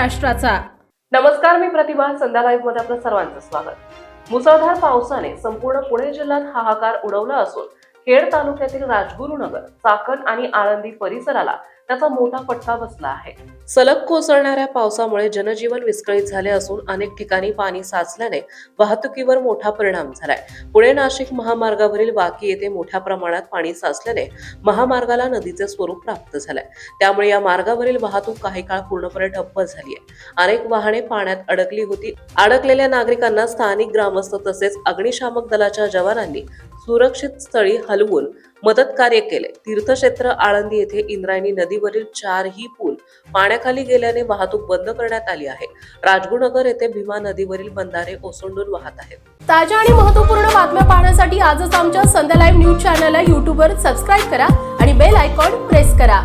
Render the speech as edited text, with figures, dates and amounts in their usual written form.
महाराष्ट्राचा। नमस्कार, मी प्रतिभा। संध्या लाईव्ह मध्ये आपलं सर्वांचं स्वागत। मुसळधार पावसाने संपूर्ण पुणे जिल्ह्यात हाहाकार उडवला असून खेड तालुक्यातील राजगुरुनगर, चाकण आणि आळंदी परिसराला त्याचा मोठा फटका बसला आहे। सलग कोसळणाऱ्या पावसामुळे जनजीवन विस्कळीत झाले असून अनेक ठिकाणी पाणी साचल्याने वाहतुकीवर मोठा परिणाम झालाय। पुणे नाशिक महामार्गावरील वाकी येथे मोठ्या प्रमाणात पाणी साचल्याने महामार्गाला नदीचे स्वरूप प्राप्त झालंय। त्यामुळे या मार्गावरील वाहतूक काही काळ पूर्णपणे ठप्प झाली आहे। अनेक वाहने पाण्यात अडकली होती। अडकलेल्या नागरिकांना स्थानिक ग्रामस्थ तसेच अग्निशामक दलाच्या जवानांनी सुरक्षित स्थळी हलवून मदत कार्य केले। तीर्थक्षेत्र आळंदी येथे इंद्रायणी नदीवरील 4ही पूल पाण्याखाली गेल्याने वाहतूक बंद करण्यात आली आहे। राजगुरुनगर येथे भीमा नदीवरील बंधारे ओसंडून वाहत आहेत। ताज्या आणि महत्त्वपूर्ण बातम्या पाहण्यासाठी आजच आमच्या संध्या लाईव्ह न्यूज चॅनलला YouTube वर सबस्क्राईब करा आणि बेल आयकॉन प्रेस करा।